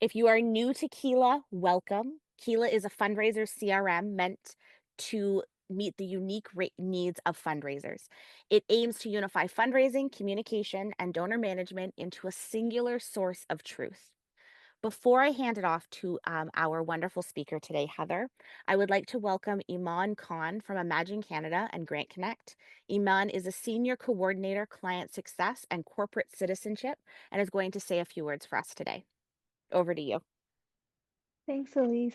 If you are new to Keela, welcome. Keela is a fundraiser CRM meant to meet the unique needs of fundraisers. It aims to unify fundraising, communication, and donor management into a singular source of truth. Before I hand it off to our wonderful speaker today, Heather, I would like to welcome Iman Khan from Imagine Canada and Grant Connect. Iman is a senior coordinator, client success, and corporate citizenship, and is going to say a few words for us today. Over to you. Thanks, Elise.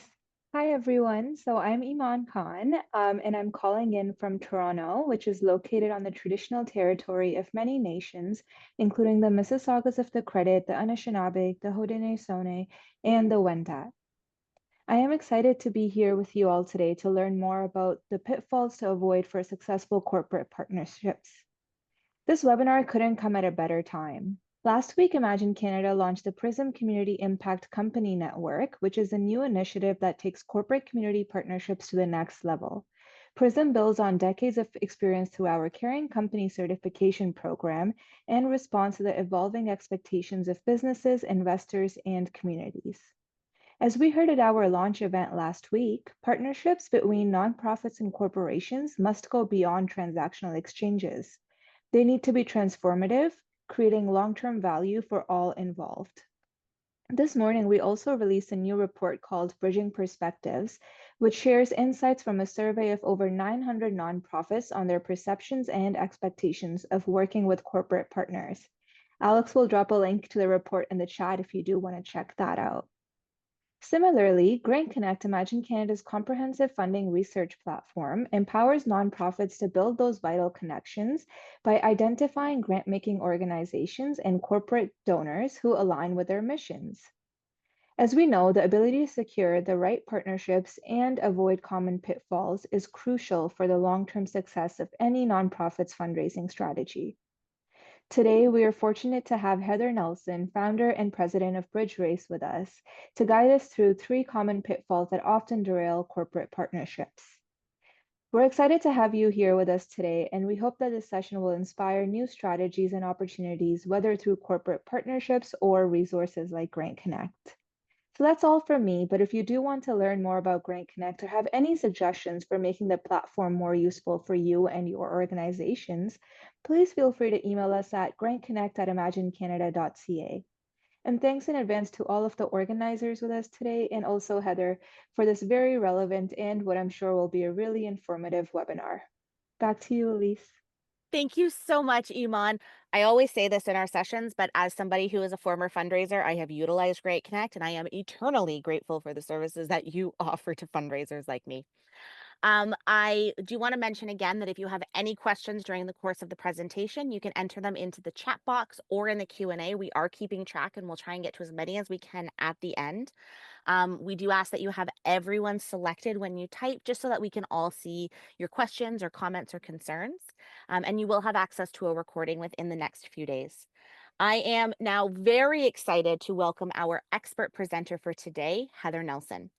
Hi, everyone. So I'm Iman Khan, and I'm calling in from Toronto, which is located on the traditional territory of many nations, including the Mississaugas of the Credit, the Anishinaabe, the Haudenosaunee, and the Wendat. I am excited to be here with you all today to learn more about the pitfalls to avoid for successful corporate partnerships. This webinar couldn't come at a better time. Last week, Imagine Canada launched the PRISM Community Impact Company Network, which is a new initiative that takes corporate community partnerships to the next level. PRISM builds on decades of experience through our Caring Company certification program and responds to the evolving expectations of businesses, investors, and communities. As we heard at our launch event last week, partnerships between nonprofits and corporations must go beyond transactional exchanges. They need to be transformative, creating long-term value for all involved. This morning, we also released a new report called Bridging Perspectives, which shares insights from a survey of over 900 nonprofits on their perceptions and expectations of working with corporate partners. Alex will drop a link to the report in the chat if you do want to check that out. Similarly, Grant Connect, Imagine Canada's comprehensive funding research platform, empowers nonprofits to build those vital connections by identifying grant-making organizations and corporate donors who align with their missions. As we know, the ability to secure the right partnerships and avoid common pitfalls is crucial for the long-term success of any nonprofit's fundraising strategy. Today, we are fortunate to have Heather Nelson, founder and president of BridgeRaise, with us to guide us through three common pitfalls that often derail corporate partnerships. We're excited to have you here with us today, and we hope that this session will inspire new strategies and opportunities, whether through corporate partnerships or resources like Grant Connect. So that's all from me, but if you do want to learn more about Grant Connect or have any suggestions for making the platform more useful for you and your organizations, please feel free to email us at grantconnect@imaginecanada.ca. And thanks in advance to all of the organizers with us today, and also Heather, for this very relevant and what I'm sure will be a really informative webinar. Back to you, Elise. Thank you so much, Iman. I always say this in our sessions, but as somebody who is a former fundraiser, I have utilized Great Connect and I am eternally grateful for the services that you offer to fundraisers like me. I do want to mention again that if you have any questions during the course of the presentation, you can enter them into the chat box or in the Q&A. We are keeping track and we'll try and get to as many as we can at the end. We do ask that you have everyone selected when you type, just so that we can all see your questions or comments or concerns. And you will have access to a recording within the next few days. I am now very excited to welcome our expert presenter for today, Heather Nelson.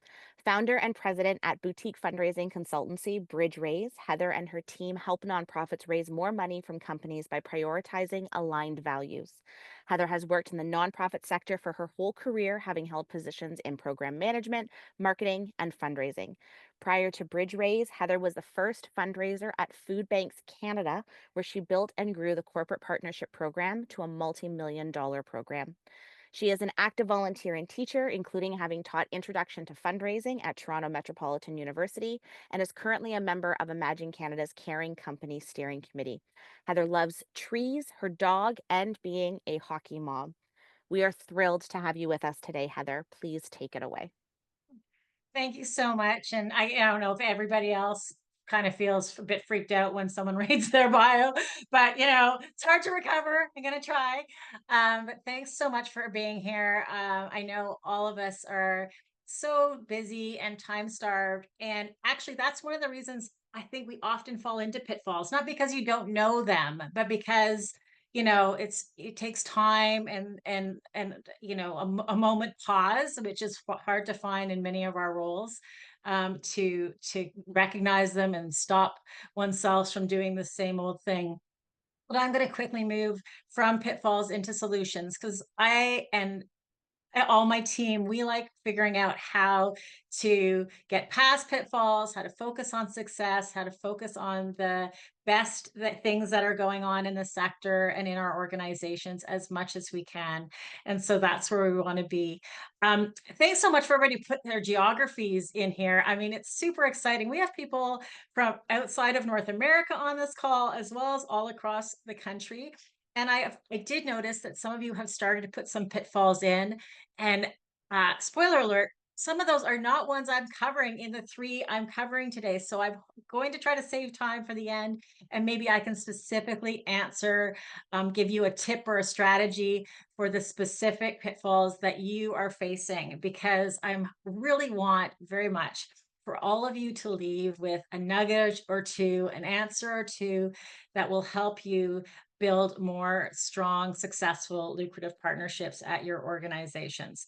Founder and president at boutique fundraising consultancy BridgeRaise, Heather and her team help nonprofits raise more money from companies by prioritizing aligned values. Heather has worked in the nonprofit sector for her whole career, having held positions in program management, marketing, and fundraising. Prior to BridgeRaise, Heather was the first fundraiser at Food Banks Canada, where she built and grew the corporate partnership program to a multi-million-dollar program. She is an active volunteer and teacher, including having taught Introduction to Fundraising at Toronto Metropolitan University, and is currently a member of Imagine Canada's Caring Company Steering Committee. Heather loves trees, her dog, and being a hockey mom. We are thrilled to have you with us today, Heather. Please take it away. Thank you so much. And I don't know if everybody else kind of feels a bit freaked out when someone reads their bio, but it's hard to recover. I'm going to try. But thanks so much for being here. I know all of us are so busy and time starved. And actually, that's one of the reasons I think we often fall into pitfalls, not because you don't know them, but because it takes time and a moment pause, which is hard to find in many of our roles, to recognize them and stop oneself from doing the same old thing. But I'm going to quickly move from pitfalls into solutions, because I and all my team, we like figuring out how to get past pitfalls, how to focus on success, how to focus on the things that are going on in the sector and in our organizations as much as we can. And so that's where we want to be. Thanks so much for everybody putting their geographies in here. I mean, it's super exciting. We have people from outside of North America on this call, as well as all across the country. And I did notice that some of you have started to put some pitfalls in. And spoiler alert, some of those are not ones I'm covering in the three I'm covering today. So I'm going to try to save time for the end, and maybe I can specifically answer, give you a tip or a strategy for the specific pitfalls that you are facing, because I really want very much for all of you to leave with a nugget or two, an answer or two that will help you build more strong, successful, lucrative partnerships at your organizations.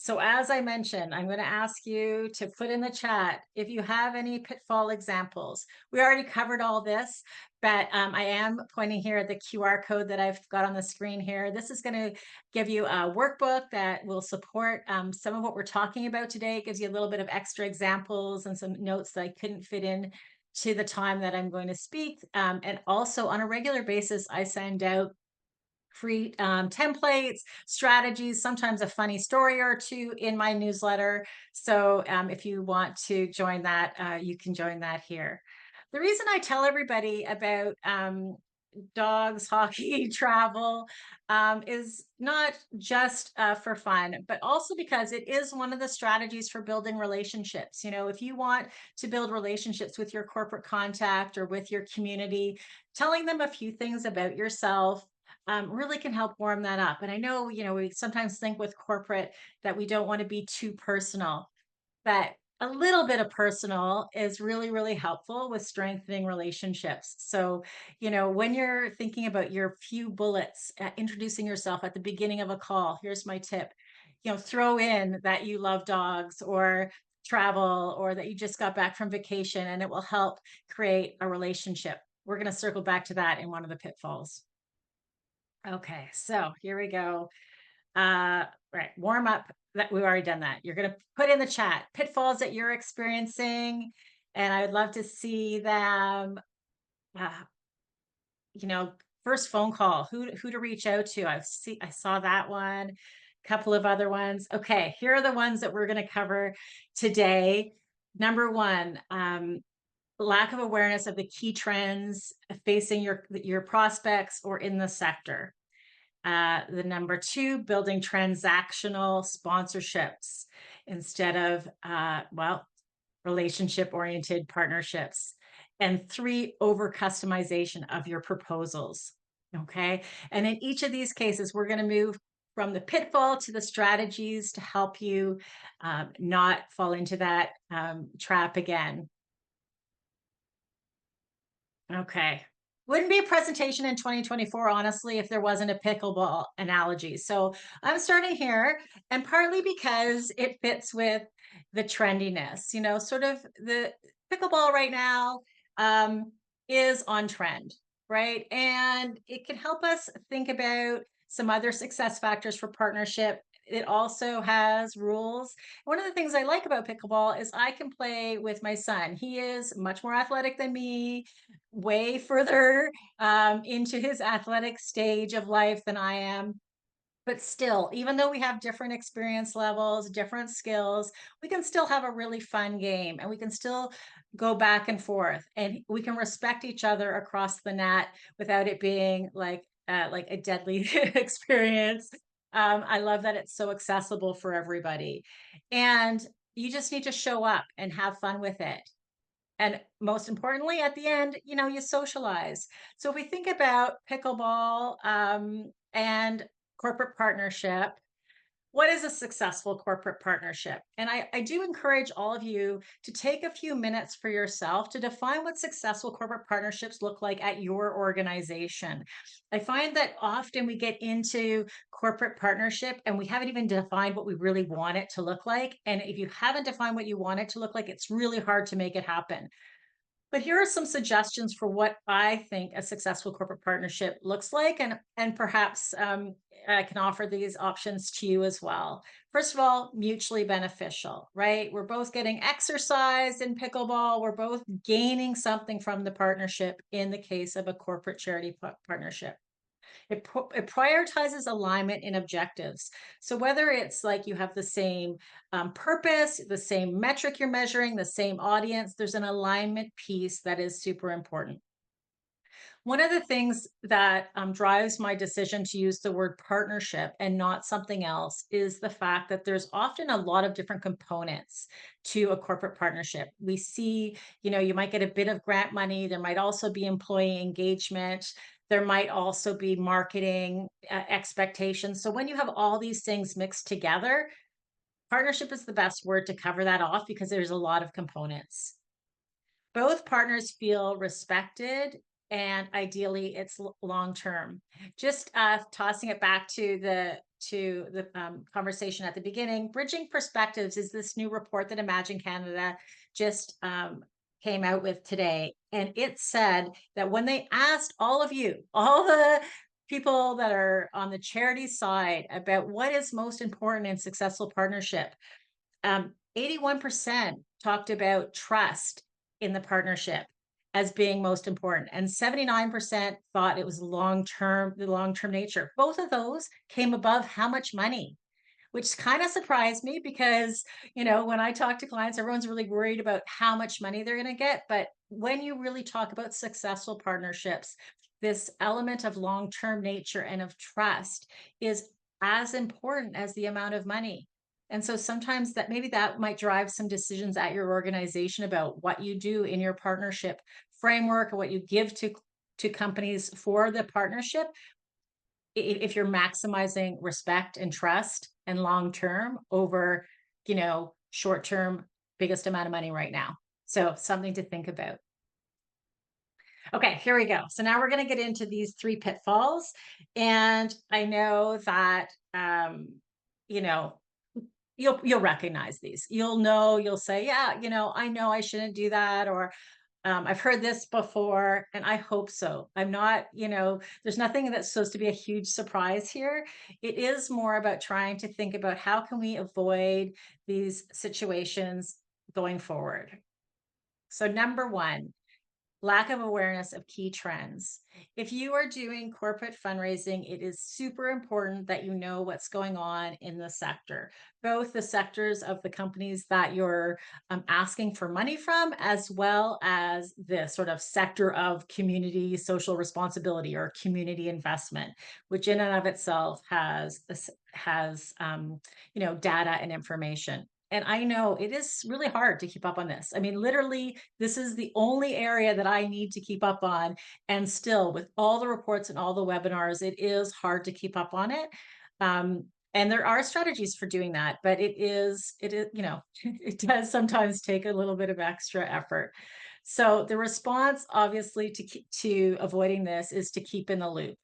So as I mentioned, I'm going to ask you to put in the chat if you have any pitfall examples. We already covered all this, but I am pointing here at the QR code that I've got on the screen here. This is going to give you a workbook that will support some of what we're talking about today. It gives you a little bit of extra examples and some notes that I couldn't fit in to the time that I'm going to speak. And also on a regular basis, I send out free templates, strategies, sometimes a funny story or two in my newsletter. So if you want to join that, you can join that here. The reason I tell everybody about dogs, hockey, travel is not just for fun, but also because it is one of the strategies for building relationships. You know, if you want to build relationships with your corporate contact or with your community, telling them a few things about yourself really can help warm that up. And I know, you know, we sometimes think with corporate that we don't want to be too personal, but a little bit of personal is really, really helpful with strengthening relationships. So, you know, when you're thinking about your few bullets, introducing yourself at the beginning of a call, here's my tip. You know, throw in that you love dogs or travel or that you just got back from vacation, and it will help create a relationship. We're going to circle back to that in one of the pitfalls. Okay, so here we go. Right, warm up. That we've already done that. You're going to put in the chat pitfalls that you're experiencing, and I would love to see them. Uh, you know, first phone call. Who to reach out to? I saw that one. A couple of other ones. Okay, here are the ones that we're going to cover today. Number one, lack of awareness of the key trends facing your prospects or in the sector. The number two, building transactional sponsorships instead of, relationship oriented partnerships. And three, over customization of your proposals. Okay. And in each of these cases, we're going to move from the pitfall to the strategies to help you not fall into that trap again. Okay. Wouldn't be a presentation in 2024, honestly, if there wasn't a pickleball analogy. So I'm starting here, and partly because it fits with the trendiness, you know, sort of the pickleball right now is on trend, right? And it can help us think about some other success factors for partnership. It also has rules. One of the things I like about pickleball is I can play with my son. He is much more athletic than me, way further into his athletic stage of life than I am. But still, even though we have different experience levels, different skills, we can still have a really fun game, and we can still go back and forth, and we can respect each other across the net without it being like a deadly experience. I love that it's so accessible for everybody. And you just need to show up and have fun with it. And most importantly, at the end, you know, you socialize. So if we think about pickleball and corporate partnership, what is a successful corporate partnership? And I do encourage all of you to take a few minutes for yourself to define what successful corporate partnerships look like at your organization. I find that often we get into corporate partnership and we haven't even defined what we really want it to look like. And if you haven't defined what you want it to look like, it's really hard to make it happen. But here are some suggestions for what I think a successful corporate partnership looks like, and perhaps I can offer these options to you as well. First of all, mutually beneficial, right? We're both getting exercise in pickleball. We're both gaining something from the partnership in the case of a corporate charity partnership. It prioritizes alignment in objectives. So whether it's like you have the same purpose, the same metric you're measuring, the same audience, there's an alignment piece that is super important. One of the things that drives my decision to use the word partnership and not something else is the fact that there's often a lot of different components to a corporate partnership. We see, you might get a bit of grant money. There might also be employee engagement. There might also be marketing expectations. So when you have all these things mixed together, partnership is the best word to cover that off because there's a lot of components. Both partners feel respected, and ideally it's long term. Just tossing it back to the conversation at the beginning, bridging perspectives is this new report that Imagine Canada just came out with today, and it said that when they asked all of you, all the people that are on the charity side, about what is most important in successful partnership, 81% talked about trust in the partnership as being most important, and 79% thought it was the long-term nature. Both of those came above how much money, which kind of surprised me because, when I talk to clients, everyone's really worried about how much money they're going to get. But when you really talk about successful partnerships, this element of long-term nature and of trust is as important as the amount of money. And so sometimes that might drive some decisions at your organization about what you do in your partnership framework or what you give to companies for the partnership. If you're maximizing respect and trust and long term over, short term, biggest amount of money right now. So something to think about. Okay, here we go. So now we're going to get into these three pitfalls. And I know that, you know, you'll recognize these. You'll say, yeah, I know I shouldn't do that, or I've heard this before, and I hope so. I'm not, there's nothing that's supposed to be a huge surprise here. It is more about trying to think about how can we avoid these situations going forward. So number one, lack of awareness of key trends. If you are doing corporate fundraising, it is super important that you know what's going on in the sector, both the sectors of the companies that you're asking for money from, as well as the sort of sector of community social responsibility or community investment, which in and of itself has data and information. And I know it is really hard to keep up on this. I mean, literally, this is the only area that I need to keep up on. And still, with all the reports and all the webinars, it is hard to keep up on it. And there are strategies for doing that, but it is, it does sometimes take a little bit of extra effort. So the response, obviously, to avoiding this is to keep in the loop.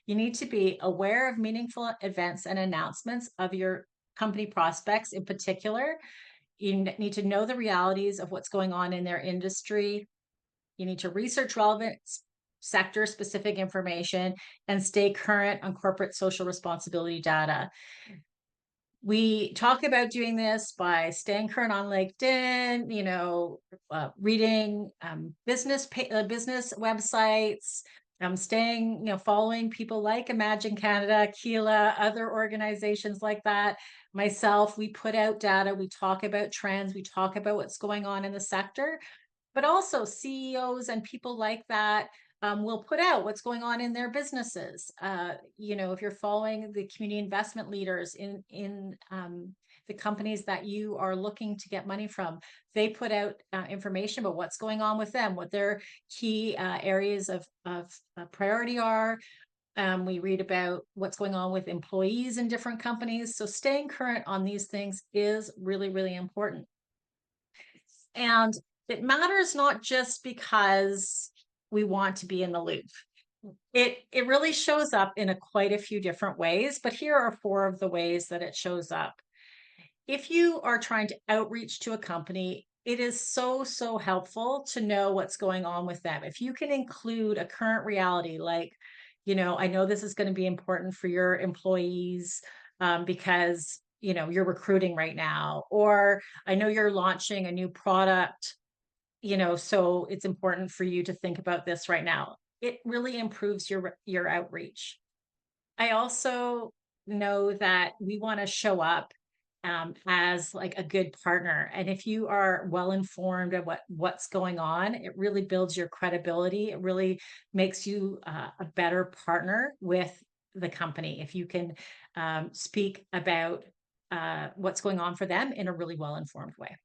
You need to be aware of meaningful events and announcements of your company prospects in particular. You need to know the realities of what's going on in their industry. You need to research relevant sector specific information and stay current on corporate social responsibility data. We talk about doing this by staying current on LinkedIn, reading business websites, following people like Imagine Canada, Keela, other organizations like that. Myself, we put out data, we talk about trends, we talk about what's going on in the sector, but also CEOs and people like that will put out what's going on in their businesses. If you're following the community investment leaders in the companies that you are looking to get money from, they put out information about what's going on with them, what their key areas of priority are. We read about what's going on with employees in different companies. So staying current on these things is really, really important. And it matters not just because we want to be in the loop. It really shows up in quite a few different ways, but here are 4 of the ways that it shows up. If you are trying to outreach to a company it is so, so helpful to know what's going on with them. If you can include a current reality, like, I know this is going to be important for your employees because, you're recruiting right now, or I know you're launching a new product, so it's important for you to think about this right now. It really improves your outreach. I also know that we want to show up as like a good partner, and if you are well informed of what's going on, it really builds your credibility. It really makes you a better partner with the company if you can speak about what's going on for them in a really well informed way.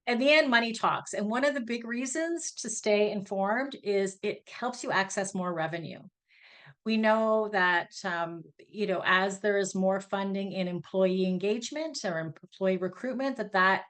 At the end, money talks, and one of the big reasons to stay informed is it helps you access more revenue. We know that as there is more funding in employee engagement or employee recruitment, that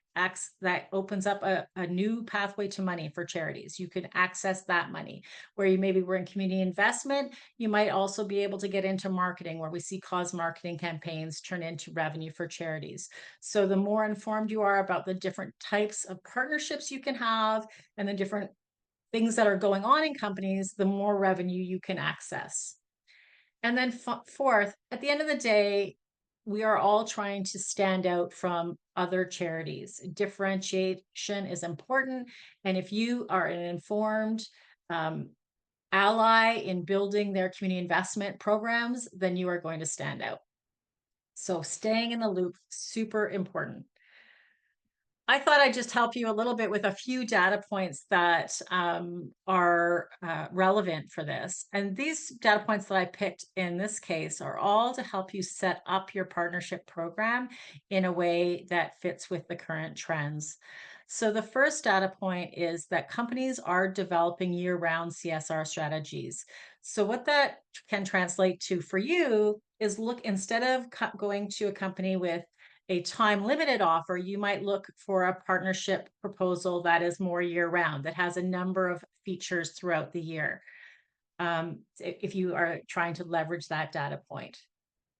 opens up a new pathway to money for charities. You can access that money. Where you maybe were in community investment, you might also be able to get into marketing, where we see cause marketing campaigns turn into revenue for charities. So the more informed you are about the different types of partnerships you can have and the different things that are going on in companies, the more revenue you can access. And then fourth, at the end of the day, we are all trying to stand out from other charities. Differentiation is important. And if you are an informed um, ally in building their community investment programs, then you are going to stand out. So staying in the loop, super important. I thought I'd just help you a little bit with a few data points that are relevant for this. And these data points that I picked in this case are all to help you set up your partnership program in a way that fits with the current trends. So the first data point is that companies are developing year-round CSR strategies. So what that can translate to for you is, look, instead of going to a company with a time limited offer, you might look for a partnership proposal that is more year round, that has a number of features throughout the year. If you are trying to leverage that data point.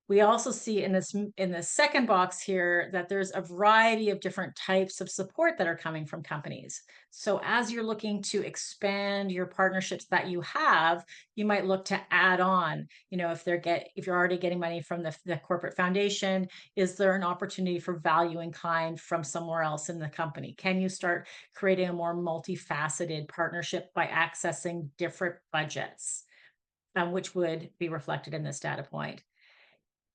We also see in this second box here that there's a variety of different types of support that are coming from companies. So as you're looking to expand your partnerships that you have, you might look to add on, if you're already getting money from the corporate foundation, is there an opportunity for value in kind from somewhere else in the company? Can you start creating a more multifaceted partnership by accessing different budgets, which would be reflected in this data point?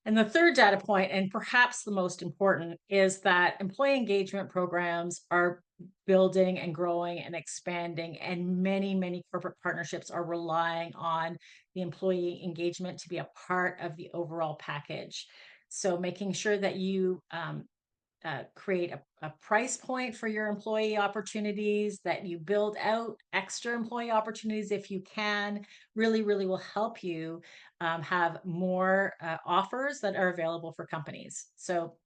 And the third data point, and perhaps the most important, is that employee engagement programs are building and growing and expanding, and many, many corporate partnerships are relying on the employee engagement to be a part of the overall package. So making sure that you create a price point for your employee opportunities, that you build out extra employee opportunities if you can, really, really will help you have more offers that are available for companies. So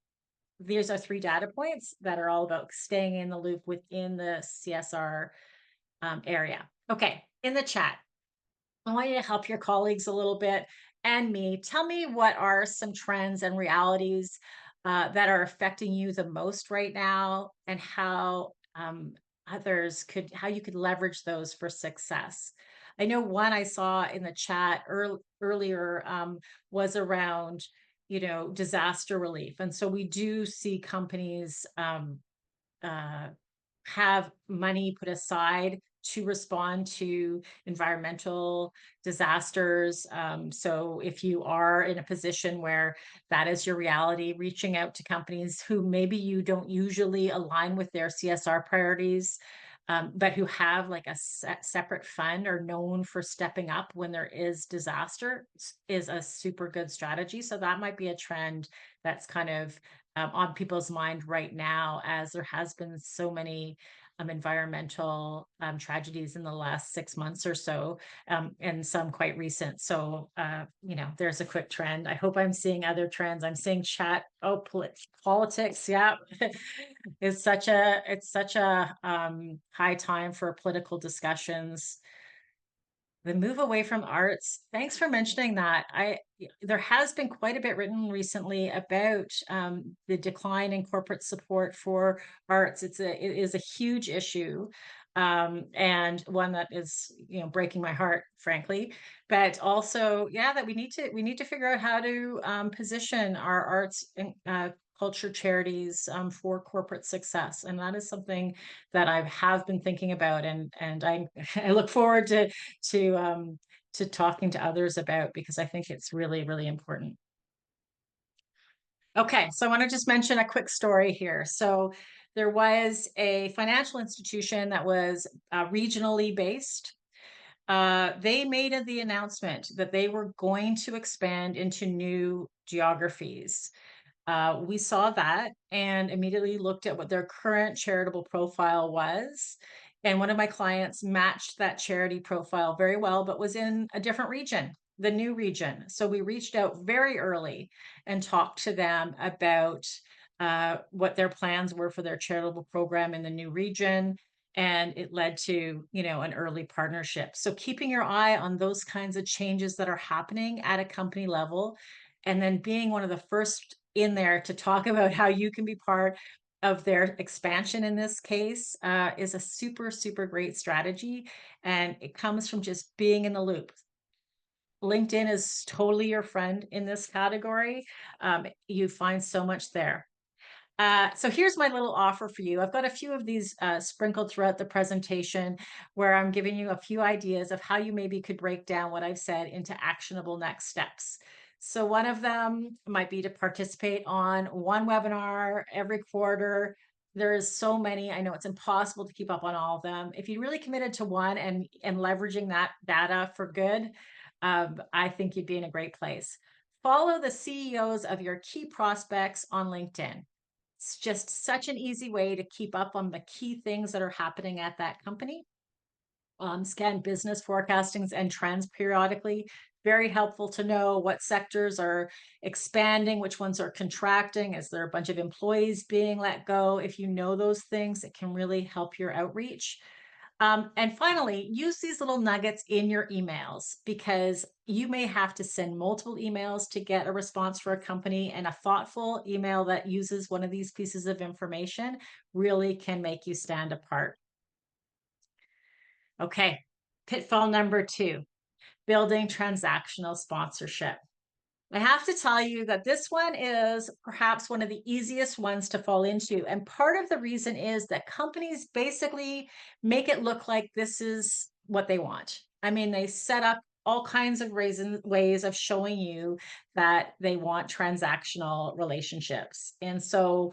these are 3 data points that are all about staying in the loop within the CSR area. Okay, in the chat, I want you to help your colleagues a little bit and me. Tell me, what are some trends and realities that are affecting you the most right now, and how how you could leverage those for success. I know one I saw in the chat earlier was around, disaster relief. And so we do see companies uh, have money put aside to respond to environmental disasters. So if you are in a position where that is your reality, reaching out to companies who maybe you don't usually align with their CSR priorities, but who have like a separate fund, or known for stepping up when there is disaster, is a super good strategy. So that might be a trend that's kind of on people's mind right now, as there has been so many environmental tragedies in the last 6 months or so, and some quite recent. So, there's a quick trend. I hope I'm seeing other trends. I'm seeing chat. Oh, politics. Yeah. It's such a high time for political discussions. The move away from arts. Thanks for mentioning that. There has been quite a bit written recently about the decline in corporate support for arts. It is a huge issue, and one that is breaking my heart, frankly. But also, yeah, that we need to figure out how to position our arts and culture charities for corporate success, and that is something that I have been thinking about, and I I look forward to um to talking to others about, because I think it's really, really important. Okay, so I want to just mention a quick story here. So there was a financial institution that was regionally based. They made the announcement that they were going to expand into new geographies. We saw that and immediately looked at what their current charitable profile was. And one of my clients matched that charity profile very well, but was in a different region, the new region. So we reached out very early and talked to them about what their plans were for their charitable program in the new region. And it led to, an early partnership. So keeping your eye on those kinds of changes that are happening at a company level, and then being one of the first in there to talk about how you can be part of their expansion in this case is a super, super great strategy. And it comes from just being in the loop. LinkedIn is totally your friend in this category. You find so much there. So here's my little offer for you. I've got a few of these sprinkled throughout the presentation, where I'm giving you a few ideas of how you maybe could break down what I've said into actionable next steps. So one of them might be to participate on one webinar every quarter. There is so many. I know it's impossible to keep up on all of them. If you really committed to one and leveraging that data for good, I think you'd be in a great place. Follow the CEOs of your key prospects on LinkedIn. It's just such an easy way to keep up on the key things that are happening at that company. Scan business forecastings and trends periodically. Very helpful to know what sectors are expanding, which ones are contracting. Is there a bunch of employees being let go? If you know those things, it can really help your outreach. And finally, use these little nuggets in your emails, because you may have to send multiple emails to get a response for a company, and a thoughtful email that uses one of these pieces of information really can make you stand apart. Okay, pitfall number 2, building transactional sponsorship. I have to tell you that this one is perhaps one of the easiest ones to fall into. And part of the reason is that companies basically make it look like this is what they want. I mean, they set up all kinds of ways of showing you that they want transactional relationships. And so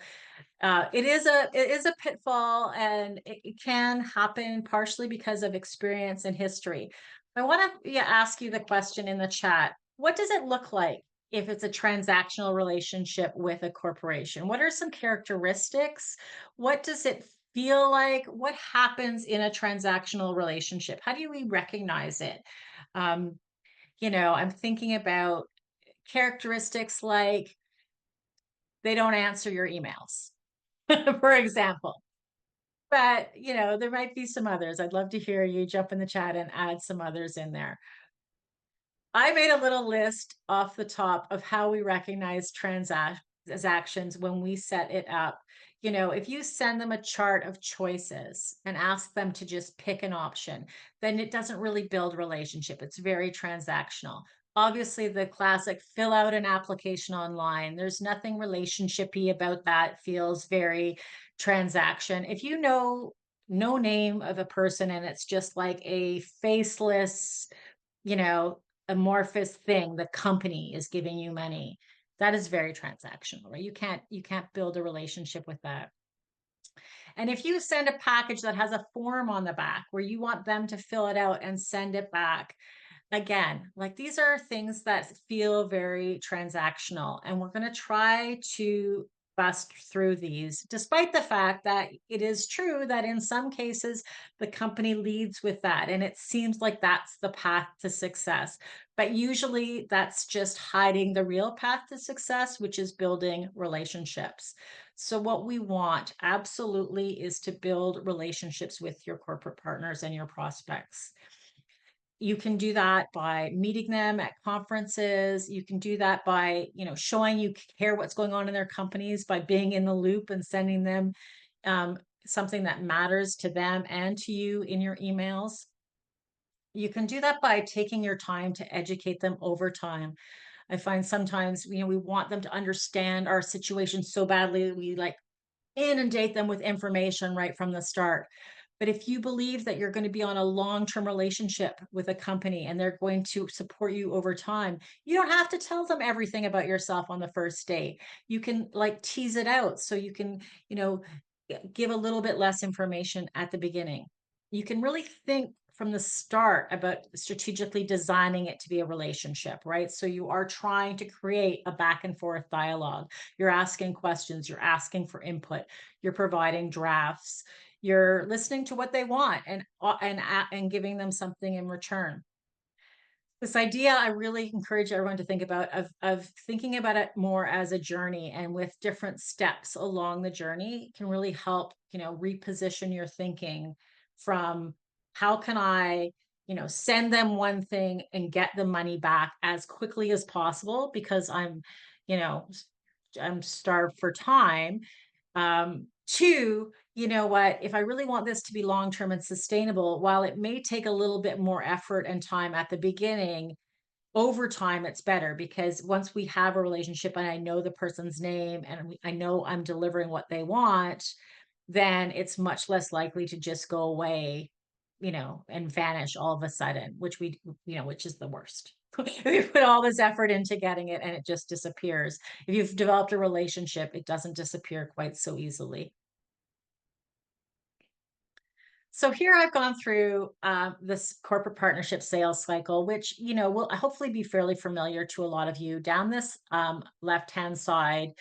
it is a pitfall, and it can happen partially because of experience and history. I want to ask you the question in the chat. What does it look like if it's a transactional relationship with a corporation? What are some characteristics? What does it feel like? What happens in a transactional relationship? How do we recognize it? Um, I'm thinking about characteristics like they don't answer your emails, for example. But, there might be some others. I'd love to hear you jump in the chat and add some others in there. I made a little list off the top of how we recognize transactions when we set it up. If you send them a chart of choices and ask them to just pick an option, then it doesn't really build relationship. It's very transactional. Obviously, the classic fill out an application online. There's nothing relationshipy about that. It feels very transaction. If you know no name of a person and it's just like a faceless, you know, amorphous thing, the company is giving you money. That is very transactional, right? You can't build a relationship with that. And if you send a package that has a form on the back where you want them to fill it out and send it back, again, like these are things that feel very transactional, and we're going to try to bust through these, despite the fact that it is true that in some cases the company leads with that and it seems like that's the path to success. But usually that's just hiding the real path to success, which is building relationships. So, what we want absolutely is to build relationships with your corporate partners and your prospects. You can do that by meeting them at conferences. You can do that by, showing you care what's going on in their companies by being in the loop and sending them um, something that matters to them and to you in your emails. You can do that by taking your time to educate them over time. I find sometimes, we want them to understand our situation so badly, we like inundate them with information right from the start. But if you believe that you're going to be on a long-term relationship with a company and they're going to support you over time, you don't have to tell them everything about yourself on the first date. You can like tease it out so you can, you know, give a little bit less information at the beginning. You can really think from the start about strategically designing it to be a relationship, right? So you are trying to create a back and forth dialogue. You're asking questions, you're asking for input, you're providing drafts, you're listening to what they want and giving them something in return. This idea I really encourage everyone to think about of thinking about it more as a journey and with different steps along the journey can really help, reposition your thinking from how can I, send them one thing and get the money back as quickly as possible because you know, I'm starved for time. Two, you know what, if I really want this to be long term and sustainable, while it may take a little bit more effort and time at the beginning, over time it's better because once we have a relationship and I know the person's name and I know I'm delivering what they want, then it's much less likely to just go away, and vanish all of a sudden, which is the worst. We put all this effort into getting it and it just disappears. If you've developed a relationship, it doesn't disappear quite so easily. So here I've gone through this corporate partnership sales cycle, which will hopefully be fairly familiar to a lot of you. Down this left-hand side,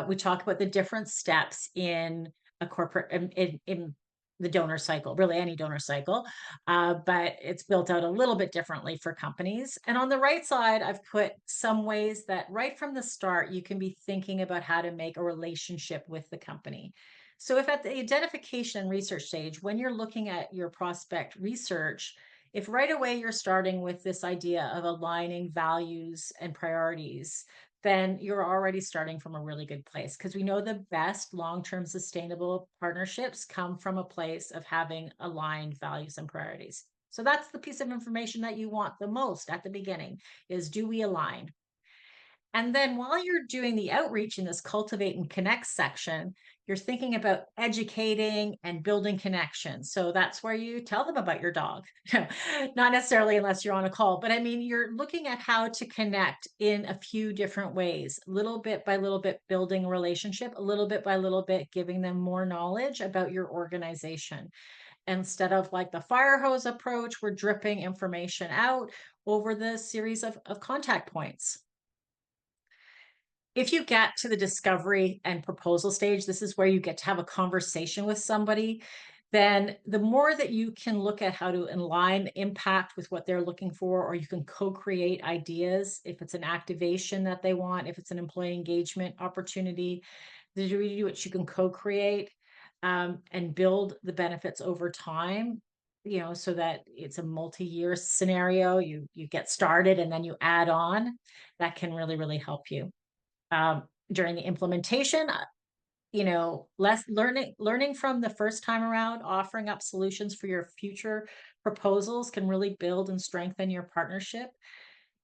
we talk about the different steps in a corporate in the donor cycle, really any donor cycle, but it's built out a little bit differently for companies. And on the right side, I've put some ways that right from the start, you can be thinking about how to make a relationship with the company. So if at the identification and research stage, when you're looking at your prospect research, if right away you're starting with this idea of aligning values and priorities, then you're already starting from a really good place because we know the best long-term sustainable partnerships come from a place of having aligned values and priorities. So that's the piece of information that you want the most at the beginning is, do we align? And then while you're doing the outreach in this cultivate and connect section, you're thinking about educating and building connections. So that's where you tell them about your dog. Not necessarily unless you're on a call, but I mean, you're looking at how to connect in a few different ways, little bit by little bit, building a relationship, a little bit by little bit, giving them more knowledge about your organization. Instead of like the fire hose approach, we're dripping information out over the series of contact points. If you get to the discovery and proposal stage, this is where you get to have a conversation with somebody. Then the more that you can look at how to align impact with what they're looking for, or you can co-create ideas, if it's an activation that they want, if it's an employee engagement opportunity, there's really what you can co-create and build the benefits over time, so that it's a multi-year scenario. You get started and then you add on. That can really, really help you during the implementation. Less learning from the first time around, offering up solutions for your future proposals can really build and strengthen your partnership.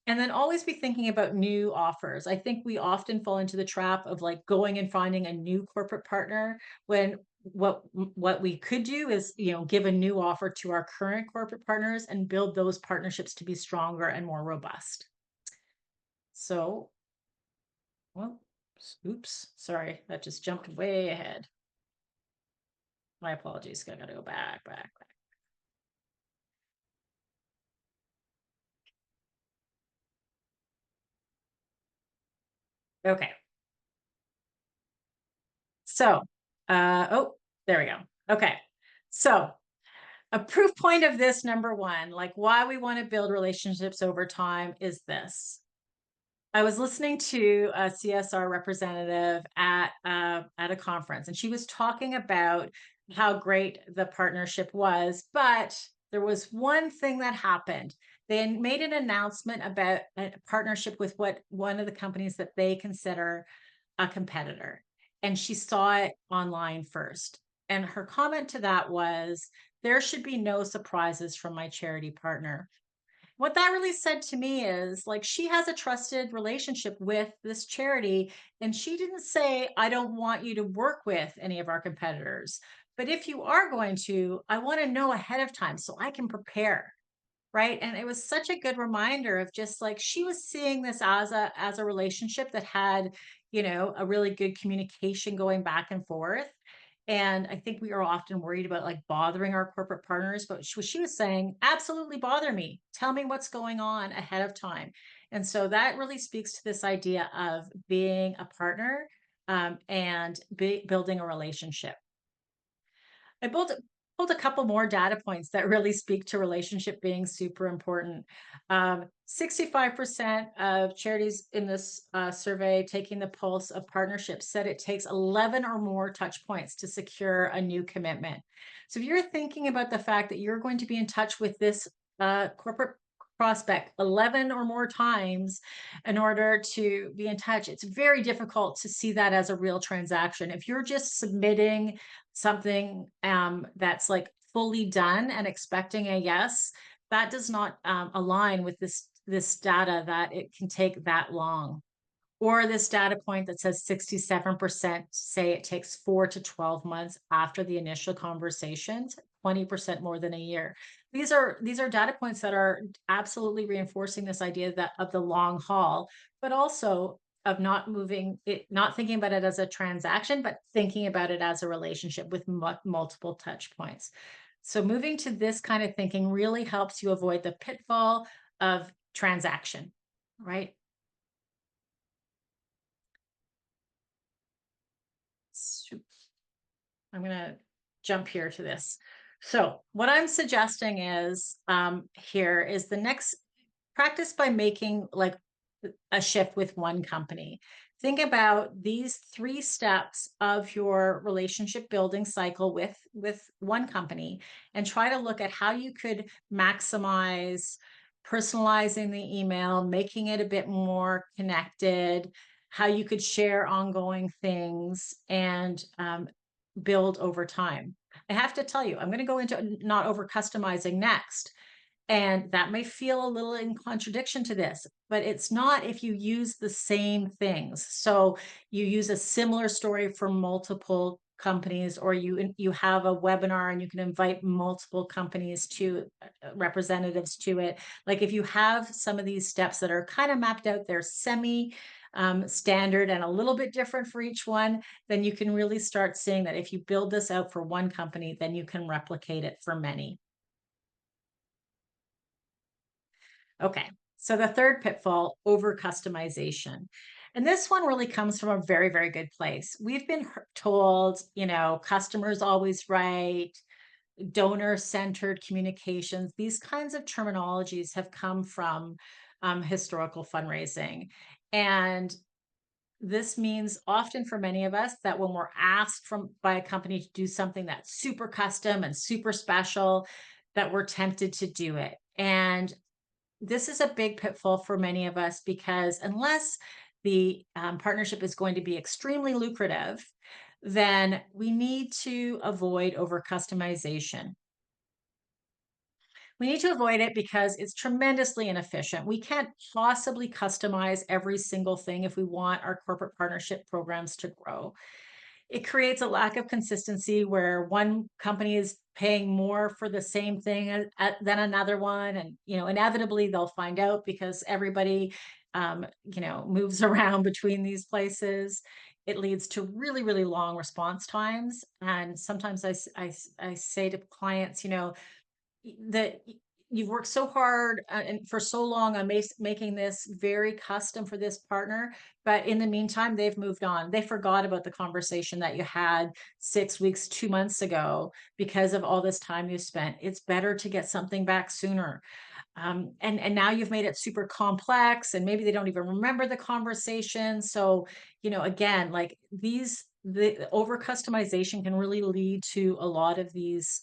And then always be thinking about new offers. I think we often fall into the trap of like going and finding a new corporate partner when what we could do is, give a new offer to our current corporate partners and build those partnerships to be stronger and more robust. So, well, oops, sorry, that just jumped way ahead. My apologies. I gotta go back. Okay. So, oh, there we go. Okay. So, a proof point of this, number one, like why we want to build relationships over time is this. I was listening to a CSR representative at a conference, and she was talking about how great the partnership was, but there was one thing that happened. They made an announcement about a partnership with one of the companies that they consider a competitor. And she saw it online first. And her comment to that was, there should be no surprises from my charity partner. What that really said to me is like she has a trusted relationship with this charity, and she didn't say, I don't want you to work with any of our competitors. But if you are going to, I want to know ahead of time so I can prepare. Right. And it was such a good reminder of just like she was seeing this as a relationship that had, a really good communication going back and forth. And I think we are often worried about like bothering our corporate partners, but she was saying, absolutely bother me. Tell me what's going on ahead of time. And so that really speaks to this idea of being a partner, and building a relationship. I pulled a couple more data points that really speak to relationship being super important. 65% of charities in this survey taking the pulse of partnerships said it takes 11 or more touch points to secure a new commitment. So if you're thinking about the fact that you're going to be in touch with this corporate prospect 11 or more times in order to be in touch, it's very difficult to see that as a real transaction. If you're just submitting something that's like fully done and expecting a yes, that does not align with this data that it can take that long. Or this data point that says 67% say it takes 4 to 12 months after the initial conversations, 20% more than a year. These are data points that are absolutely reinforcing this idea that of the long haul, but also of not thinking about it as a transaction, but thinking about it as a relationship with multiple touch points. So moving to this kind of thinking really helps you avoid the pitfall of transaction, right? I'm going to jump here to this. So, what I'm suggesting is here is the next practice by making like a shift with one company. Think about these 3 steps of your relationship building cycle with one company, and try to look at how you could maximize personalizing the email, making it a bit more connected, how you could share ongoing things, and build over time. I have to tell you, I'm going to go into not over customizing next. And that may feel a little in contradiction to this, but it's not if you use the same things. So you use a similar story for multiple companies, or you have a webinar and you can invite multiple companies to representatives to it. Like if you have some of these steps that are kind of mapped out, they're semi standard and a little bit different for each one, then you can really start seeing that if you build this out for one company, then you can replicate it for many. Okay. So the third pitfall, over customization. And this one really comes from a very, very good place. We've been told, customers always right, donor centered communications. These kinds of terminologies have come from historical fundraising. And this means often for many of us that when we're asked by a company to do something that's super custom and super special, that we're tempted to do it. And this is a big pitfall for many of us because unless the partnership is going to be extremely lucrative, then we need to avoid over customization. We need to avoid it because it's tremendously inefficient. We can't possibly customize every single thing if we want our corporate partnership programs to grow. It creates a lack of consistency where one company is paying more for the same thing than another one, and inevitably they'll find out because everybody moves around between these places. It leads to really, really long response times, and sometimes I say to clients, that you've worked so hard and for so long on making this very custom for this partner, But in the meantime, they've moved on. They forgot about the conversation that you had 6 weeks, 2 months ago because of all this time you spent. It's better to get something back sooner. And now you've made it super complex, and maybe they don't even remember the conversation. So, again, like the over customization can really lead to a lot of these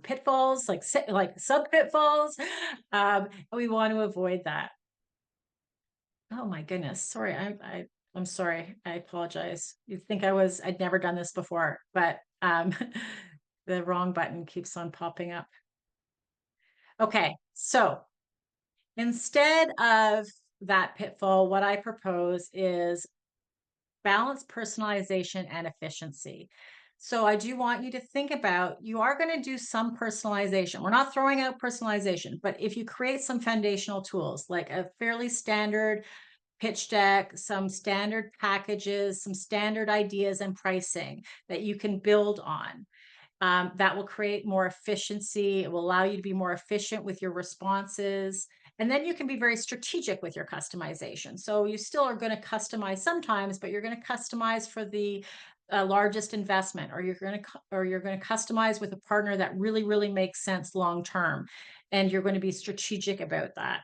pitfalls, like sub pitfalls. We want to avoid that. Oh my goodness. Sorry. I'm sorry. I apologize. You'd think I'd never done this before, but the wrong button keeps on popping up. Okay. So instead of that pitfall, what I propose is balance personalization and efficiency. So I do want you to think about, you are going to do some personalization. We're not throwing out personalization, but if you create some foundational tools like a fairly standard pitch deck, some standard packages, some standard ideas and pricing that you can build on. That will create more efficiency. It will allow you to be more efficient with your responses. And then you can be very strategic with your customization. So you still are going to customize sometimes, but you're going to customize for the largest investment, or you're going to customize with a partner that really, really makes sense long term. And you're going to be strategic about that.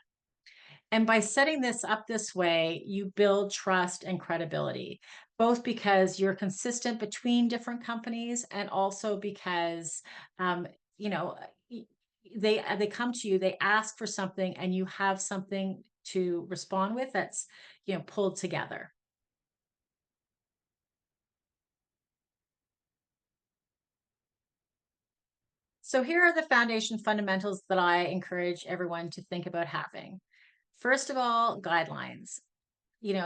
And by setting this up this way, you build trust and credibility, both because you're consistent between different companies and also because, um, you know, they come to you, they ask for something, and you have something to respond with that's, pulled together. So here are the foundation fundamentals that I encourage everyone to think about having. First of all, guidelines.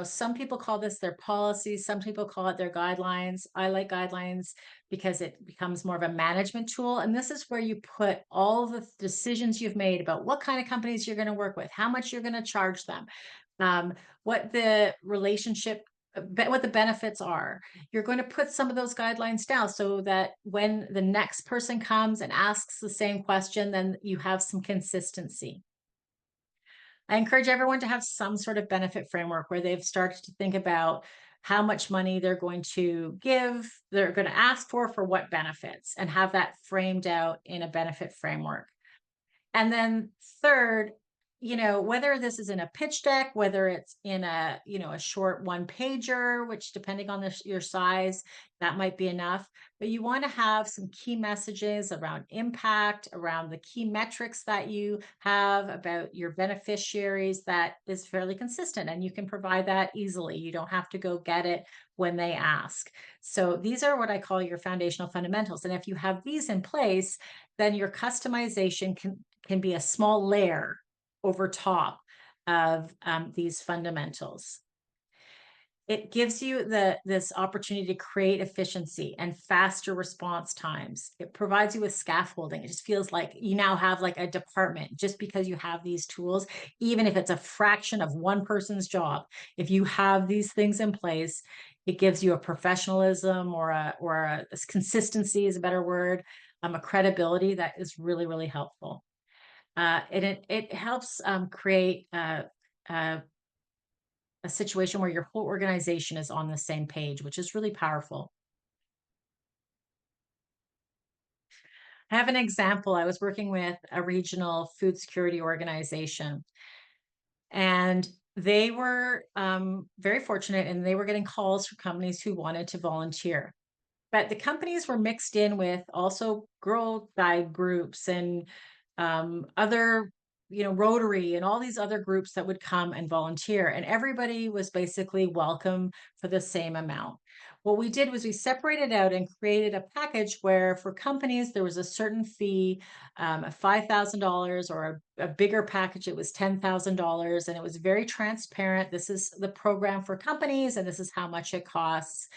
Some people call this their policies, some people call it their guidelines. I like guidelines because it becomes more of a management tool. And this is where you put all the decisions you've made about what kind of companies you're going to work with, how much you're going to charge them, what the relationship, what the benefits are. You're going to put some of those guidelines down so that when the next person comes and asks the same question, then you have some consistency. I encourage everyone to have some sort of benefit framework where they've started to think about how much money they're going to give, they're going to ask for what benefits, and have that framed out in a benefit framework. And then third, whether this is in a pitch deck, whether it's in a short one pager, which depending on your size, that might be enough. But you want to have some key messages around impact, around the key metrics that you have about your beneficiaries that is fairly consistent. And you can provide that easily. You don't have to go get it when they ask. So these are what I call your foundational fundamentals. And if you have these in place, then your customization can be a small layer over top of these fundamentals. It gives you this opportunity to create efficiency and faster response times. It provides you with scaffolding. It just feels like you now have like a department just because you have these tools, even if it's a fraction of one person's job. If you have these things in place, it gives you a professionalism or a consistency is a better word, a credibility that is really, really helpful. And it helps create a situation where your whole organization is on the same page, which is really powerful. I have an example. I was working with a regional food security organization, and they were very fortunate, and they were getting calls from companies who wanted to volunteer. But the companies were mixed in with also Girl Guide groups and other, Rotary and all these other groups that would come and volunteer. And everybody was basically welcome for the same amount. What we did was we separated out and created a package where for companies, there was a certain fee, $5,000, or a bigger package, it was $10,000. And it was very transparent. This is the program for companies, and this is how much it costs.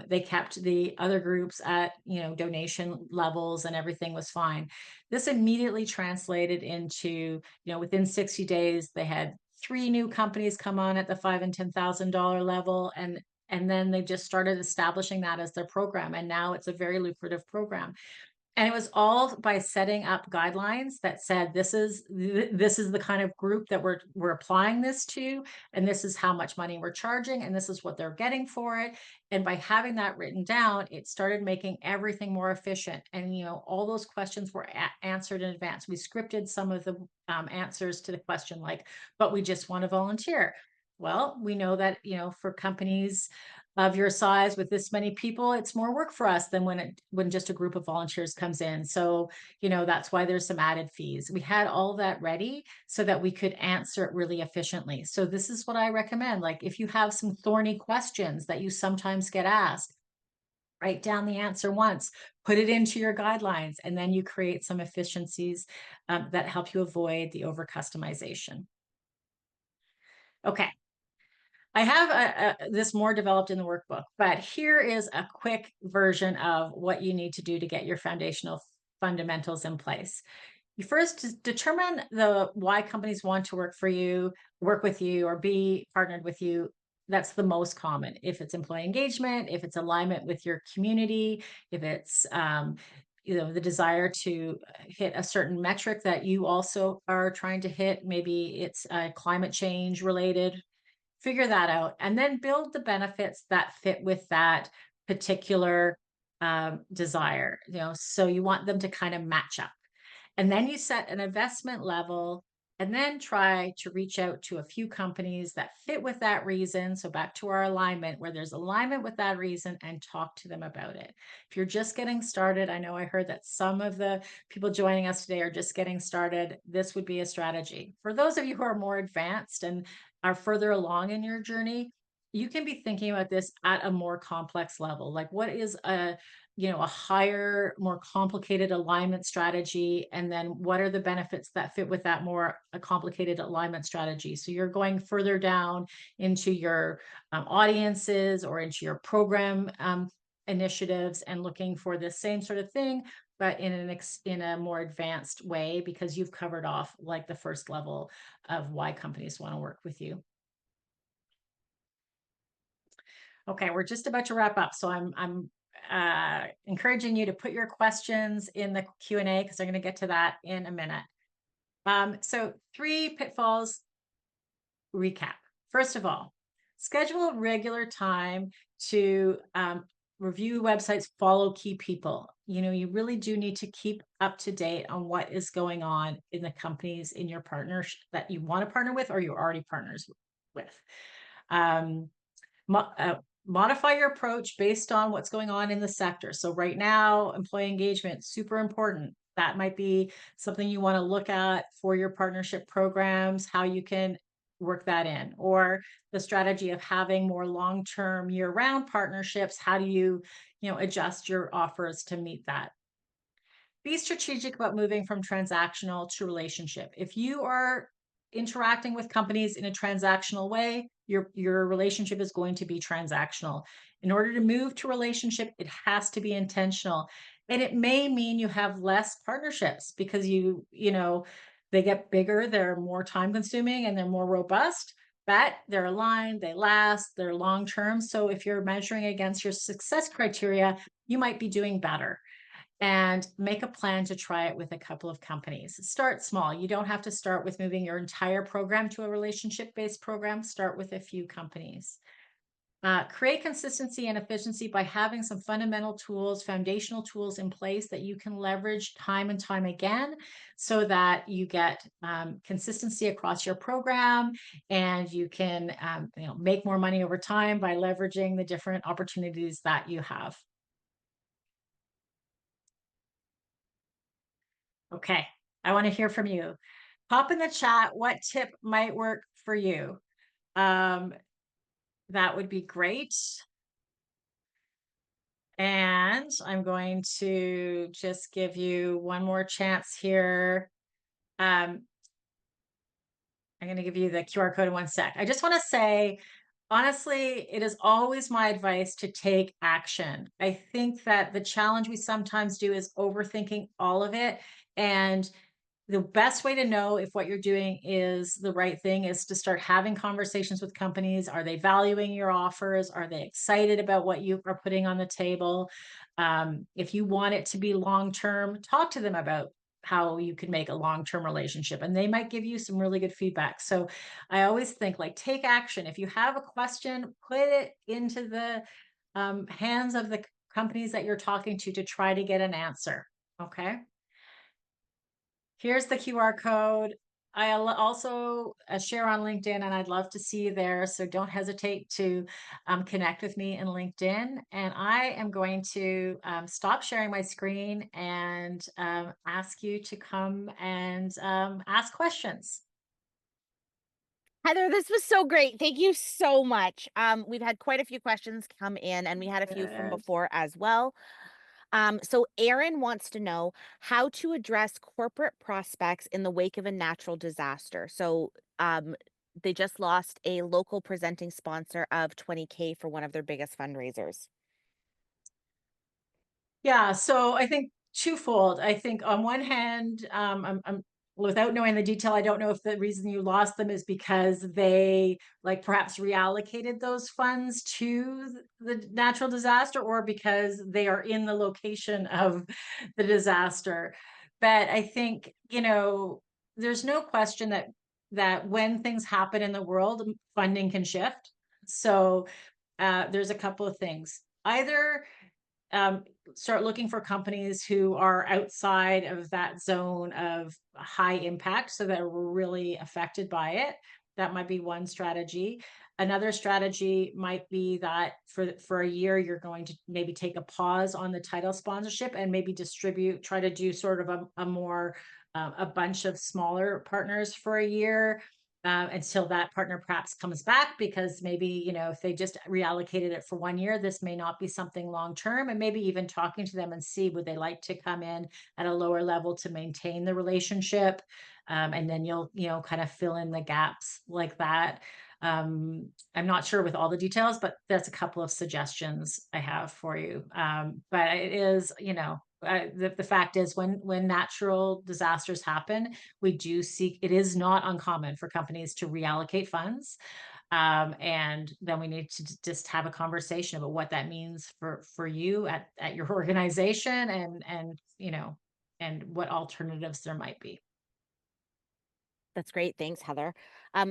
They kept the other groups at, donation levels, and everything was fine. This immediately translated into, within 60 days, they had 3 new companies come on at the $5,000 and $10,000 level. And then they just started establishing that as their program. And now it's a very lucrative program. And it was all by setting up guidelines that said, this is the kind of group that we're applying this to, and this is how much money we're charging, and this is what they're getting for it. And by having that written down, it started making everything more efficient. And all those questions were answered in advance. We scripted some of the answers to the question, like, but we just want to volunteer. Well, we know that for companies of your size with this many people, it's more work for us than when just a group of volunteers comes in. So, that's why there's some added fees. We had all that ready so that we could answer it really efficiently. So this is what I recommend. Like, if you have some thorny questions that you sometimes get asked, write down the answer once, put it into your guidelines, and then you create some efficiencies that help you avoid the over customization. Okay. I have this more developed in the workbook, but here is a quick version of what you need to do to get your foundational fundamentals in place. You first determine why companies want to work with you, or be partnered with you. That's the most common. If it's employee engagement, if it's alignment with your community, if it's the desire to hit a certain metric that you also are trying to hit. Maybe it's climate change related. Figure that out, and then build the benefits that fit with that particular desire. So you want them to kind of match up. And then you set an investment level, and then try to reach out to a few companies that fit with that reason. So back to our alignment, where there's alignment with that reason, and talk to them about it. If you're just getting started, I know I heard that some of the people joining us today are just getting started. This would be a strategy. For those of you who are more advanced and are further along in your journey, you can be thinking about this at a more complex level. Like, what is a higher, more complicated alignment strategy, and then what are the benefits that fit with that more complicated alignment strategy? So you're going further down into your audiences, or into your program initiatives, and looking for the same sort of thing, but in a more advanced way, because you've covered off like the first level of why companies want to work with you. Okay, we're just about to wrap up, so I'm encouraging you to put your questions in the Q&A, because I'm going to get to that in a minute. So 3 pitfalls recap. First of all, schedule a regular time to review websites, follow key people. You really do need to keep up to date on what is going on in the companies in your partners that you want to partner with, or you're already partners with. Um, modify your approach based on what's going on in the sector. So right now, employee engagement, super important. That might be something you want to look at for your partnership programs, how you can work that in, or the strategy of having more long-term year-round partnerships. How do you adjust your offers to meet that? Be strategic about moving from transactional to relationship. If you are interacting with companies in a transactional way, your relationship is going to be transactional. In order to move to relationship, it has to be intentional. And it may mean you have less partnerships, because they get bigger, they're more time consuming, and they're more robust, but they're aligned, they last, they're long term. So if you're measuring against your success criteria, you might be doing better. And make a plan to try it with a couple of companies. Start small. You don't have to start with moving your entire program to a relationship-based program. Start with a few companies. Create consistency and efficiency by having some fundamental tools, foundational tools in place that you can leverage time and time again, so that you get consistency across your program, and you can make more money over time by leveraging the different opportunities that you have. Okay, I want to hear from you. Pop in the chat what tip might work for you. That would be great. And I'm going to just give you one more chance here. I'm going to give you the QR code in 1 sec. I just want to say, honestly, it is always my advice to take action. I think that the challenge we sometimes do is overthinking all of it. And the best way to know if what you're doing is the right thing is to start having conversations with companies. Are they valuing your offers? Are they excited about what you are putting on the table? If you want it to be long term, talk to them about how you can make a long term relationship, and they might give you some really good feedback. So I always think, like, take action. If you have a question, put it into the hands of the companies that you're talking to try to get an answer. Okay. Here's the QR code. Also share on LinkedIn, and I'd love to see you there. So don't hesitate to connect with me in LinkedIn. And I am going to stop sharing my screen and ask you to come and ask questions. Heather, this was so great. Thank you so much. We've had quite a few questions come in, and we had a few from Good. before as well. So Aaron wants to know how to address corporate prospects in the wake of a natural disaster. So they just lost a local presenting sponsor of 20K for one of their biggest fundraisers. Yeah, so I think twofold. I think on one hand, I'm without knowing the detail, I don't know if the reason you lost them is because they like perhaps reallocated those funds to the natural disaster, or because they are in the location of the disaster. But I think, there's no question that when things happen in the world, funding can shift. So there's a couple of things. Either um, start looking for companies who are outside of that zone of high impact so that we're really affected by it. That might be one strategy. Another strategy might be that for a year you're going to maybe take a pause on the title sponsorship and maybe try to do sort of a more a bunch of smaller partners for a year, until that partner perhaps comes back, because maybe, if they just reallocated it for 1 year, this may not be something long term. And maybe even talking to them and see, would they like to come in at a lower level to maintain the relationship. And then you'll, kind of fill in the gaps like that. I'm not sure with all the details, but that's a couple of suggestions I have for you. But it is, the fact is, when natural disasters happen, we do see it is not uncommon for companies to reallocate funds. And then we need to just have a conversation about what that means for you at your organization, and what alternatives there might be. That's great. Thanks, Heather.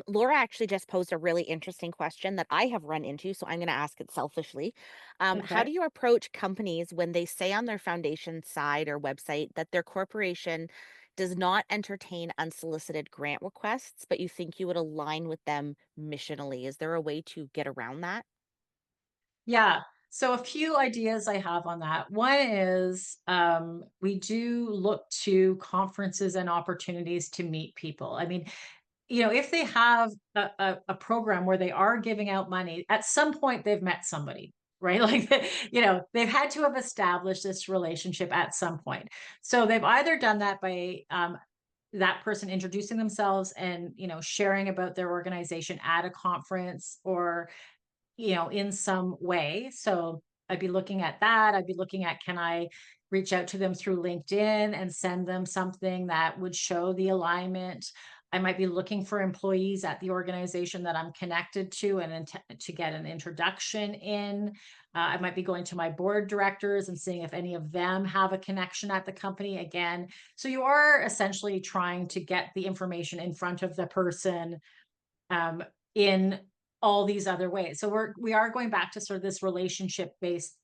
Laura actually just posed a really interesting question that I have run into, so I'm going to ask it selfishly. How Okay. do you approach companies when they say on their foundation side or website that their corporation does not entertain unsolicited grant requests, but you think you would align with them missionally? Is there a way to get around that? Yeah. So a few ideas I have on that. One is we do look to conferences and opportunities to meet people. I mean, if they have a program where they are giving out money, at some point they've met somebody, right? Like, they've had to have established this relationship at some point. So they've either done that by that person introducing themselves and, sharing about their organization at a conference, or in some way. So I'd be looking at that. I'd be looking at, can I reach out to them through LinkedIn and send them something that would show the alignment? I might be looking for employees at the organization that I'm connected to, and to get an introduction in. I might be going to my board directors and seeing if any of them have a connection at the company again. So you are essentially trying to get the information in front of the person, um, in all these other ways. So we are going back to sort of this relationship based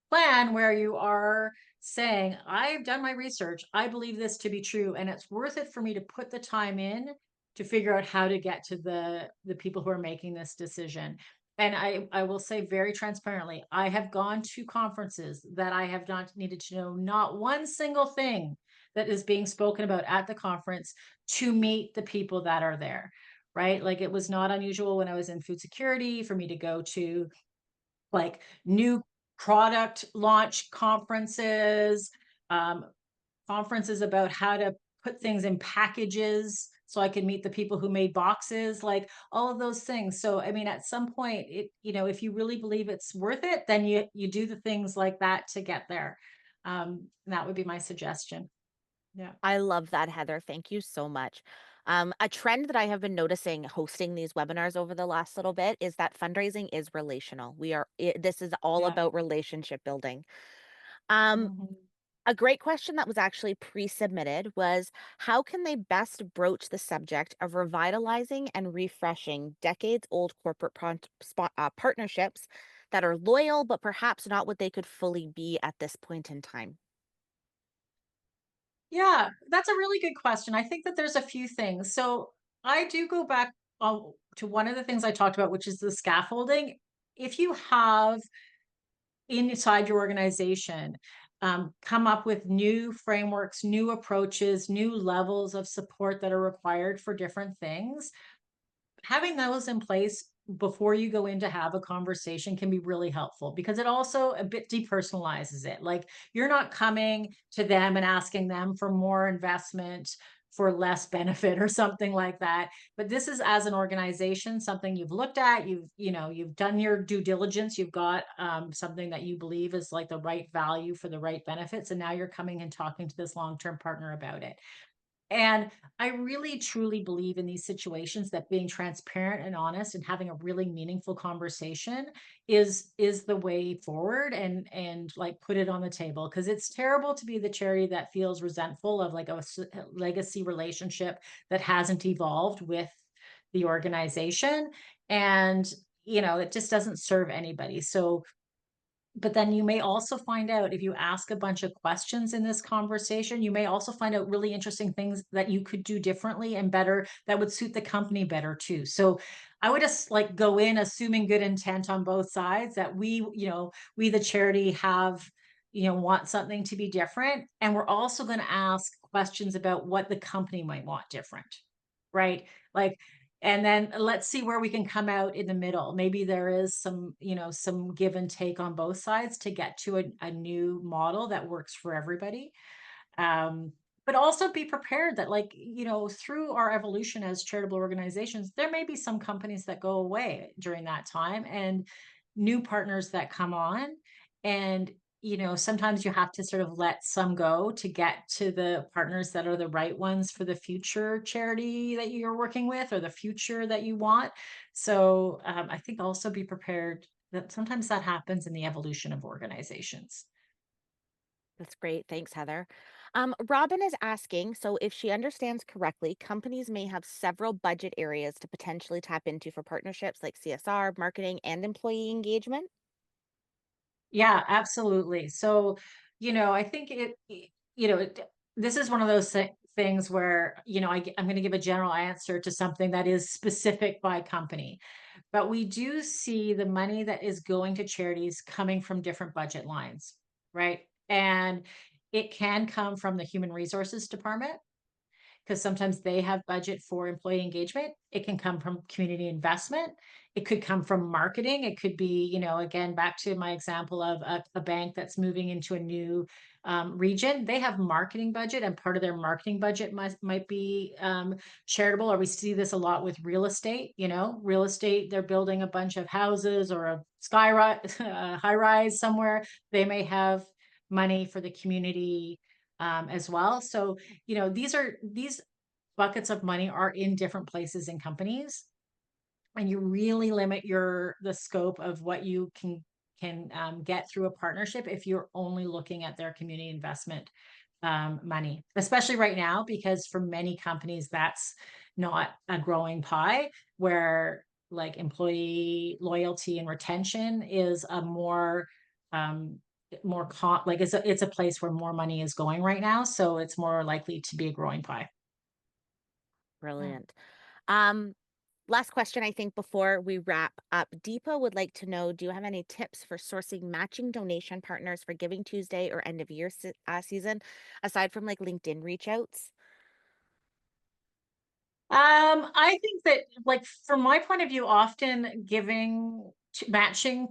plan, where you are saying, I've done my research, I believe this to be true, and it's worth it for me to put the time in to figure out how to get to the people who are making this decision. And I will say very transparently, I have gone to conferences that I have not needed to know not one single thing that is being spoken about at the conference to meet the people that are there, right? Like, it was not unusual when I was in food security for me to go to, like, new product launch conferences, um, conferences about how to put things in packages so I could meet the people who made boxes, like all of those things. So, I mean, at some point, if you really believe it's worth it, then you do the things like that to get there. That would be my suggestion. Yeah. I love that, Heather. Thank you so much. A trend that I have been noticing hosting these webinars over the last little bit is that fundraising is relational. This is all Yeah. about relationship building. Um, Mhm. a great question that was actually pre-submitted was, how can they best broach the subject of revitalizing and refreshing decades-old corporate partnerships that are loyal, but perhaps not what they could fully be at this point in time? Yeah, that's a really good question. I think that there's a few things. So I do go back to one of the things I talked about, which is the scaffolding. If you have inside your organization, come up with new frameworks, new approaches, new levels of support that are required for different things, having those in place before you go in to have a conversation can be really helpful because it also a bit depersonalizes it. Like you're not coming to them and asking them for more investment for less benefit or something like that, but this is as an organization something you've looked at, you've done your due diligence, you've got something that you believe is like the right value for the right benefits, and now you're coming and talking to this long-term partner about it. And I really truly believe in these situations that being transparent and honest and having a really meaningful conversation is the way forward, and like put it on the table, because it's terrible to be the charity that feels resentful of like a legacy relationship that hasn't evolved with the organization. And it just doesn't serve anybody. So but then you may also find out, if you ask a bunch of questions in this conversation, you may also find out really interesting things that you could do differently and better that would suit the company better too. So I would just like go in assuming good intent on both sides, that we the charity have, want something to be different. And we're also going to ask questions about what the company might want different. Right. Like, and then let's see where we can come out in the middle. Maybe there is some give and take on both sides to get to a new model that works for everybody. um, but also be prepared that, like, through our evolution as charitable organizations, there may be some companies that go away during that time and new partners that come on. And sometimes you have to sort of let some go to get to the partners that are the right ones for the future charity that you're working with or the future that you want. So I think also be prepared that sometimes that happens in the evolution of organizations. That's great. Thanks, Heather. Robin is asking, so if she understands correctly, companies may have several budget areas to potentially tap into for partnerships like CSR, marketing, and employee engagement. Yeah, absolutely. So, I think this is one of those things where, I'm going to give a general answer to something that is specific by company. But we do see the money that is going to charities coming from different budget lines, right? And it can come from the human resources department, because sometimes they have budget for employee engagement. It can come from community investment. It could come from marketing. It could be, again, back to my example of a bank that's moving into a new region. They have marketing budget, and part of their marketing budget might be charitable. Or we see this a lot with real estate. Real estate, they're building a bunch of houses or a skyrise, high rise somewhere. They may have money for the community as well. So these buckets of money are in different places in companies, and you really limit the scope of what you can get through a partnership if you're only looking at their community investment money, especially right now, because for many companies that's not a growing pie, where like employee loyalty and retention is a um, like it's a place where more money is going right now, so it's more likely to be a growing pie. Mm. Brilliant. Um, Last question, I think, before we wrap up. Deepa would like to know, do you have any tips for sourcing matching donation partners for Giving Tuesday or end of year season, aside from like LinkedIn reach outs? I think that, like, from my point of view, often matching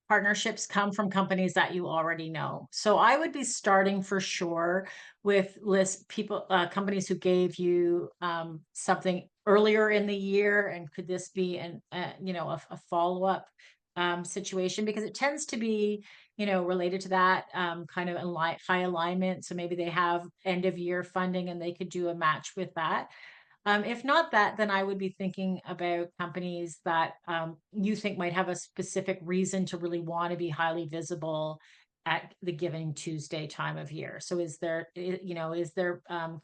partnerships come from companies that you already know. So I would be starting for sure with list people, companies who gave you something earlier in the year, and could this be a follow up situation, because it tends to be, related to that, kind of high alignment. So maybe they have end of year funding and they could do a match with that. If not that, then I would be thinking about companies that you think might have a specific reason to really want to be highly visible at the Giving Tuesday time of year. So is there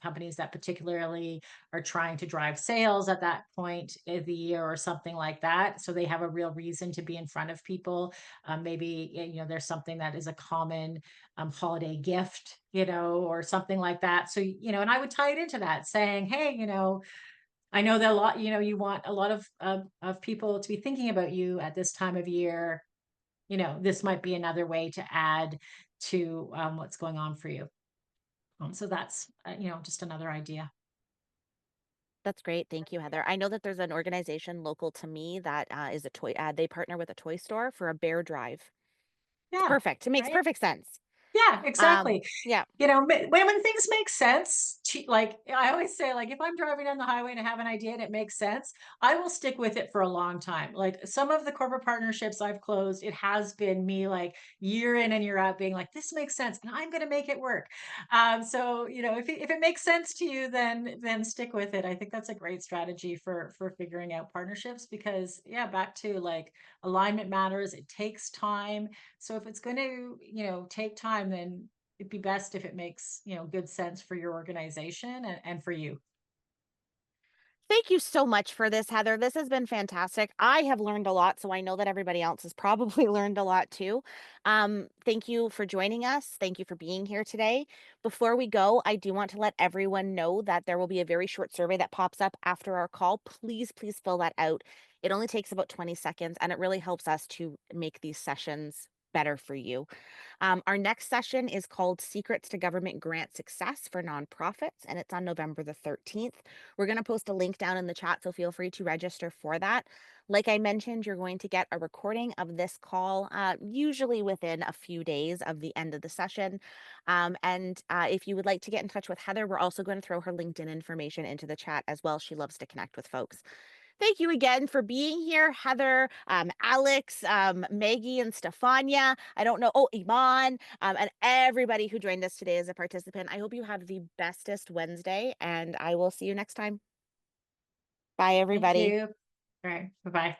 companies that particularly are trying to drive sales at that point of the year or something like that? So they have a real reason to be in front of people. Maybe, there's something that is a common holiday gift, or something like that. So, and I would tie it into that saying, hey, I know that a lot, you want a lot of people to be thinking about you at this time of year. This might be another way to add to what's going on for you. So that's, just another idea. That's great. Thank you, Heather. I know that there's an organization local to me that is a toy, they partner with a toy store for a bear drive. It's Yeah. perfect. It makes Right. perfect sense. Yeah, exactly. Yeah. When things make sense, like I always say, like if I'm driving down the highway and I have an idea and it makes sense, I will stick with it for a long time. Like some of the corporate partnerships I've closed, it has been me like year in and year out being like, this makes sense and I'm going to make it work. So, if it makes sense to you, then stick with it. I think that's a great strategy for figuring out partnerships because yeah, back to like alignment matters. It takes time. So if it's going to, take time, then it'd be best if it makes, good sense for your organization and for you. Thank you so much for this, Heather. This has been fantastic. I have learned a lot, so I know that everybody else has probably learned a lot too. Thank you for joining us. Thank you for being here today. Before we go, I do want to let everyone know that there will be a very short survey that pops up after our call. Please, please fill that out. It only takes about 20 seconds, and it really helps us to make these sessions better for you. Our next session is called Secrets to Government Grant Success for Nonprofits, and it's on November the 13th. We're going to post a link down in the chat, so feel free to register for that. Like I mentioned, you're going to get a recording of this call, usually within a few days of the end of the session. And if you would like to get in touch with Heather, we're also going to throw her LinkedIn information into the chat as well. She loves to connect with folks. Thank you again for being here, Heather, Alex, Maggie, and Stefania. I don't know. Oh, Iman, and everybody who joined us today as a participant. I hope you have the bestest Wednesday, and I will see you next time. Bye, Thank everybody. you. All right. Bye bye.